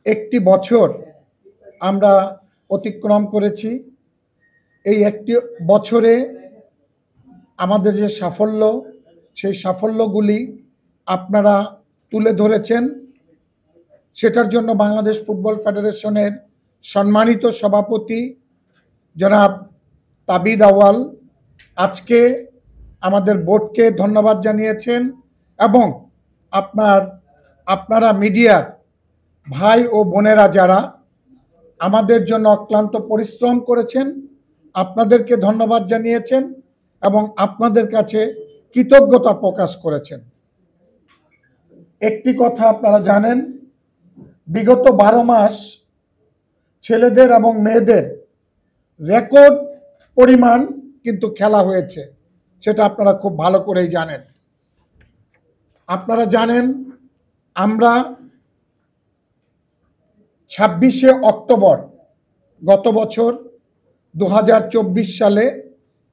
একটি বছর আমরা অতিক্রম করেছি। এই একটি বছরে আমাদের যে সাফল্য, সেই সাফল্যগুলি আপনারা তুলে ধরেছেন। সেটার জন্য বাংলাদেশ ফুটবল ফেডারেশনের সম্মানিত সভাপতি জনাব তাবিদ আউয়াল আজকে আমাদের বোর্ডকে ধন্যবাদ জানিয়েছেন এবং আপনারা মিডিয়ার ভাই ও বোনেরা যারা আমাদের জন্য অক্লান্ত পরিশ্রম করেছেন, আপনাদেরকে ধন্যবাদ জানিয়েছেন এবং আপনাদের কাছে কৃতজ্ঞতা প্রকাশ করেছেন। একটি কথা আপনারা জানেন, বিগত 12 মাস ছেলেদের এবং মেয়েদের রেকর্ড পরিমাণ কিন্তু খেলা হয়েছে, সেটা আপনারা খুব ভালো করেই জানেন। আপনারা জানেন আমরা 26শে অক্টোবর গত বছর 2024 সালে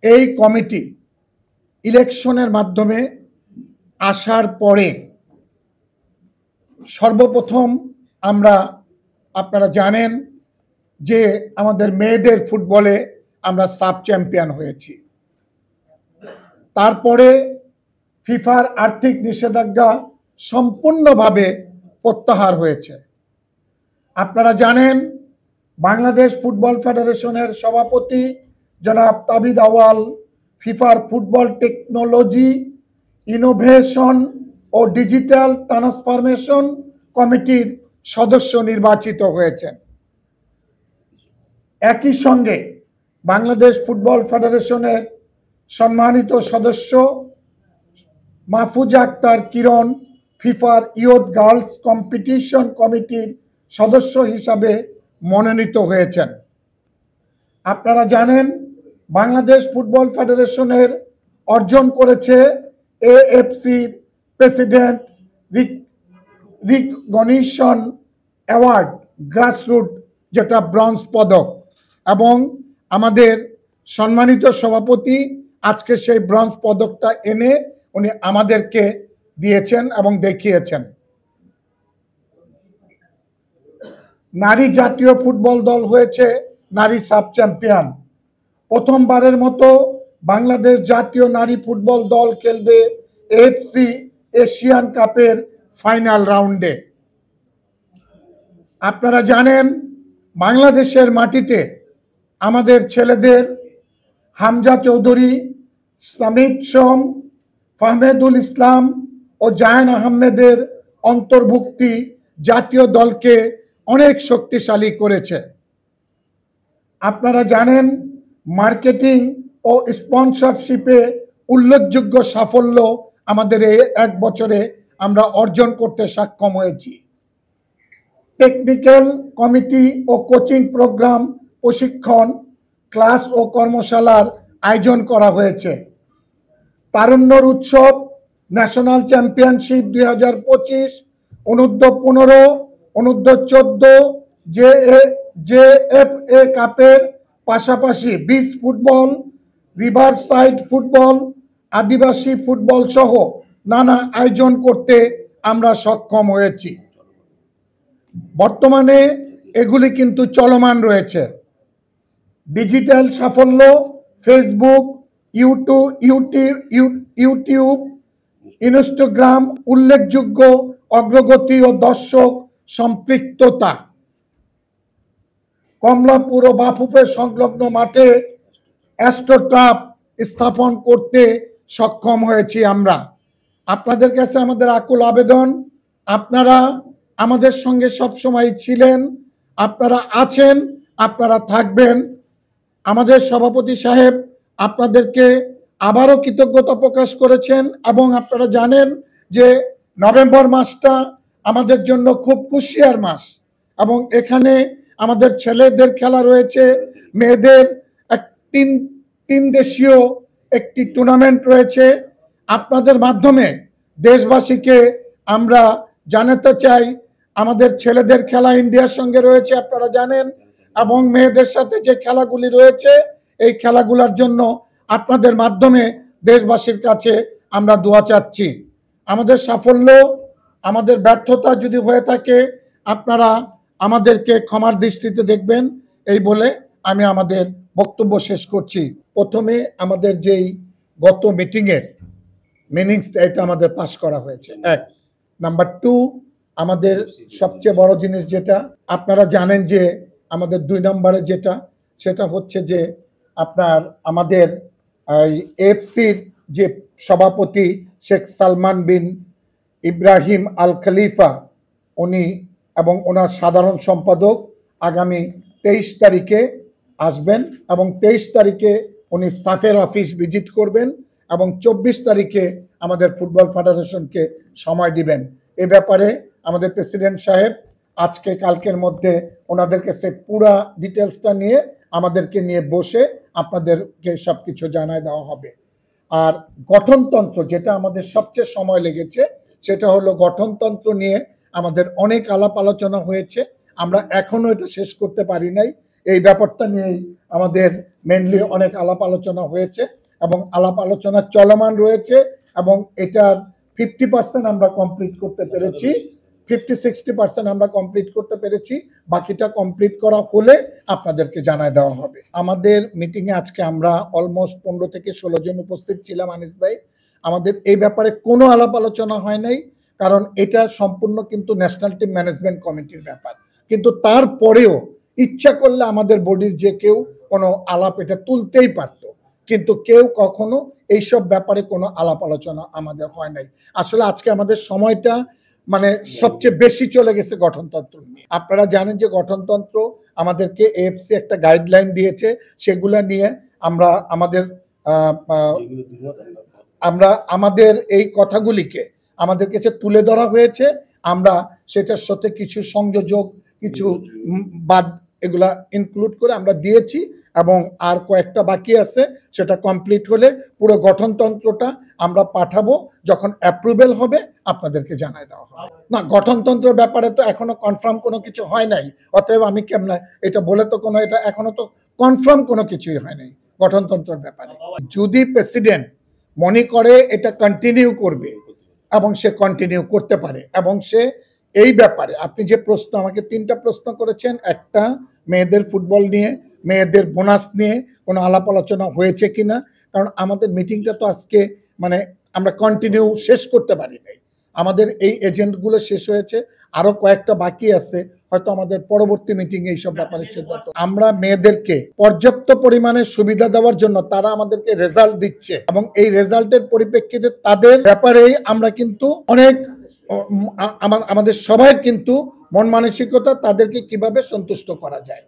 এই কমিটি ইলেকশনের মাধ্যমে আসার পরে সর্বপ্রথম আপনারা জানেন যে আমাদের মেয়েদের ফুটবলে আমরা সাব চ্যাম্পিয়ন হয়েছি। তারপরে ফিফার আর্থিক নিষেধাজ্ঞা সম্পূর্ণভাবে প্রত্যাহার হয়েছে। আপনারা জানেন বাংলাদেশ ফুটবল ফেডারেশনের সভাপতি জনাব তাবিদ আউয়াল ফিফার ফুটবল টেকনোলজি ইনোভেশন ও ডিজিটাল ট্রান্সফরমেশন কমিটির সদস্য নির্বাচিত হয়েছেন। একই সঙ্গে বাংলাদেশ ফুটবল ফেডারেশনের সম্মানিত সদস্য মাহফুজা আক্তার কিরণ ফিফার ইয়ুথ গার্লস কম্পিটিশন কমিটির সদস্য হিসাবে মনোনীত হয়েছেন। আপনারা জানেন বাংলাদেশ ফুটবল ফেডারেশনের অর্জন করেছে এএফসির প্রেসিডেন্ট রিকগনিশন অ্যাওয়ার্ড গ্রাসরুট, যেটা ব্রোঞ্জ পদক, এবং আমাদের সম্মানিত সভাপতি আজকে সেই ব্রোঞ্জ পদকটা এনে উনি আমাদেরকে দিয়েছেন এবং দেখিয়েছেন। নারী জাতীয় ফুটবল দল হয়েছে নারী সাব চ্যাম্পিয়ন। প্রথমবারের মতো বাংলাদেশ জাতীয় নারী ফুটবল দল খেলবে এএফসি এশিয়ান কাপের ফাইনাল রাউন্ডে। আপনারা জানেন বাংলাদেশের মাটিতে আমাদের ছেলেদের হামজা চৌধুরী, সামিদ সোম, ফাহমেদুল ইসলাম ও জায়ান আহমেদের অন্তর্ভুক্তি জাতীয় দলকে অনেক শক্তিশালী করেছে। আপনারা জানেন মার্কেটিং ও স্পন্সরশিপে উল্লেখযোগ্য সাফল্য আমাদের এই এক বছরে আমরা অর্জন করতে সক্ষম হয়েছি। টেকনিক্যাল কমিটি ও কোচিং প্রোগ্রাম, প্রশিক্ষণ, ক্লাস ও কর্মশালার আয়োজন করা হয়েছে। তারুণ্যর উৎসব, ন্যাশনাল চ্যাম্পিয়নশিপ 2025, অনূর্ধ্ব 15, অনূর্ধ্ব 14 জেএফএ কাপের পাশাপাশি beach football, river side football, আদিবাসী ফুটবল সহ নানা আয়োজন করতে আমরা সক্ষম হয়েছি। বর্তমানে এগুলি কিন্তু চলমান রয়েছে। ডিজিটাল সাফল্য, ফেসবুক, ইউটিউব, ইনস্টাগ্রাম, উল্লেখযোগ্য অগ্রগতি ও দর্শক সম্পৃক্ততা। কমলাপুর ও বাফুফের সংলগ্ন মাঠে অ্যাস্ট্রোটার্ফ স্থাপন করতে সক্ষম হয়েছি আমরা। আপনাদের কাছে আমাদের আকুল আবেদন, আপনারা আমাদের সঙ্গে সবসময় ছিলেন, আপনারা আছেন, আপনারা থাকবেন। আমাদের সভাপতি সাহেব আপনাদেরকে আবারও কৃতজ্ঞতা প্রকাশ করেছেন এবং আপনারা জানেন যে নভেম্বর মাসটা আমাদের জন্য খুব খুশিয়ার মাস এবং এখানে আমাদের ছেলেদের খেলা রয়েছে, মেয়েদের তিন দেশীয় একটি টুর্নামেন্ট রয়েছে। আপনাদের মাধ্যমে দেশবাসীকে আমরা জানাতে চাই আমাদের ছেলেদের খেলা ইন্ডিয়ার সঙ্গে রয়েছে, আপনারা জানেন, এবং মেয়েদের সাথে যে খেলাগুলি রয়েছে এই খেলাগুলোর জন্য আপনাদের মাধ্যমে দেশবাসীর কাছে আমরা দোয়া চাচ্ছি। আমাদের সাফল্য, আমাদের ব্যর্থতা যদি হয়ে থাকে আপনারা আমাদেরকে ক্ষমার দৃষ্টিতে দেখবেন এই বলে আমি আমাদের বক্তব্য শেষ করছি। প্রথমে আমাদের যেই গত মিটিংয়ের মিনিংসটা এটা আমাদের পাস করা হয়েছে, এক। নাম্বার টু, আমাদের সবচেয়ে বড় জিনিস যেটা আপনারা জানেন যে আমাদের 2 নম্বরে যেটা, সেটা হচ্ছে যে আপনার আমাদের এএফসির যে সভাপতি শেখ সালমান বিন ইব্রাহিম আল খলিফা উনি এবং ওনার সাধারণ সম্পাদক আগামী 23 তারিখে আসবেন এবং 23 তারিখে উনি স্টাফের অফিস ভিজিট করবেন এবং 24 তারিখে আমাদের ফুটবল ফেডারেশনকে সময় দিবেন। এ ব্যাপারে আমাদের প্রেসিডেন্ট সাহেব আজকে কালকের মধ্যে ওনাদের কাছে পুরা ডিটেলসটা নিয়ে আমাদেরকে নিয়ে বসে আপনাদেরকে সব কিছু জানায় দেওয়া হবে। আর গঠনতন্ত্র যেটা আমাদের সবচেয়ে সময় লেগেছে, সেটা হলো গঠনতন্ত্র নিয়ে আমাদের অনেক আলাপ আলোচনা হয়েছে। আমরা এখনো এটা শেষ করতে পারি নাই। এই ব্যাপারটা নিয়েই আমাদের মেনলি অনেক আলাপ আলোচনা হয়েছে এবং আলাপ আলোচনা চলমান রয়েছে এবং এটার 50% আমরা কমপ্লিট করতে পেরেছি, 50-60% আমরা কমপ্লিট করতে পেরেছি। বাকিটা কমপ্লিট করা হলে আপনাদেরকে জানায় দেওয়া হবে। আমাদের মিটিংয়ে আজকে আমরা অলমোস্ট 15 থেকে 16 জন উপস্থিত ছিলাম। আনিস ভাই, আমাদের এই ব্যাপারে কোনো আলাপ আলোচনা হয় নাই, কারণ এটা সম্পূর্ণ কিন্তু ন্যাশনাল টিম ম্যানেজমেন্ট কমিটির ব্যাপার। কিন্তু তারপরেও ইচ্ছা করলে আমাদের বডির যে কেউ কোনো আলাপ এটা তুলতেই পারত, কিন্তু কেউ কখনো এইসব ব্যাপারে কোনো আলাপ আলোচনা আমাদের হয় নাই। আসলে আজকে আমাদের সময়টা মানে সবচেয়ে বেশি চলে গেছে গঠনতন্ত্র নিয়ে। আপনারা জানেন যে গঠনতন্ত্র আমাদেরকে এএফসি একটা গাইডলাইন দিয়েছে, সেগুলা নিয়ে আমরা আমাদের এই কথাগুলিকে আমাদের কাছে তুলে ধরা হয়েছে। আমরা সেটার সাথে কিছু সংযোজক, কিছু বাদ এগুলা ইনক্লুড করে আমরা দিয়েছি এবং আর কয়েকটা বাকি আছে। সেটা কমপ্লিট হলে পুরো গঠনতন্ত্রটা আমরা পাঠাবো, যখন অ্যাপ্রুভেল হবে আপনাদেরকে জানায় দেওয়া হবে। না, গঠনতন্ত্রের ব্যাপারে তো এখনো কনফার্ম কোনো কিছু হয় নাই, অতএব আমি কেমন এটা বলে তো কোনো এটা এখনো তো কনফার্ম কোনো কিছুই হয় নাই গঠনতন্ত্রের ব্যাপারে। যদি প্রেসিডেন্ট মনে করে এটা কন্টিনিউ করবে এবং সে কন্টিনিউ করতে পারে, এবং সে এই ব্যাপারে আপনি যে প্রশ্ন আমাকে 3টা প্রশ্ন করেছেন, একটা মেয়েদের ফুটবল নিয়ে, মেয়েদের বোনাস নিয়ে কোনো আলাপ আলোচনা হয়েছে কিনা, কারণ আমাদের মিটিংটা তো আজকে মানে আমরা কন্টিনিউ শেষ করতে পারি নাই। আমাদের এই এজেন্টগুলো শেষ হয়েছে, আরো কয়েকটা বাকি আছে, হয়তো আমাদের পরবর্তী মিটিং এইসব ব্যাপারে সিদ্ধান্ত। আমরা মেয়েদেরকে পর্যাপ্ত পরিমাণে সুবিধা দেওয়ার জন্য তারা আমাদেরকে রেজাল্ট দিচ্ছে এবং এই রেজাল্টের পরিপ্রেক্ষিতে তাদের ব্যাপারেই আমরা কিন্তু অনেক আমাদের সবাই কিন্তু মন মানসিকতা তাদেরকে কিভাবে সন্তুষ্ট করা যায়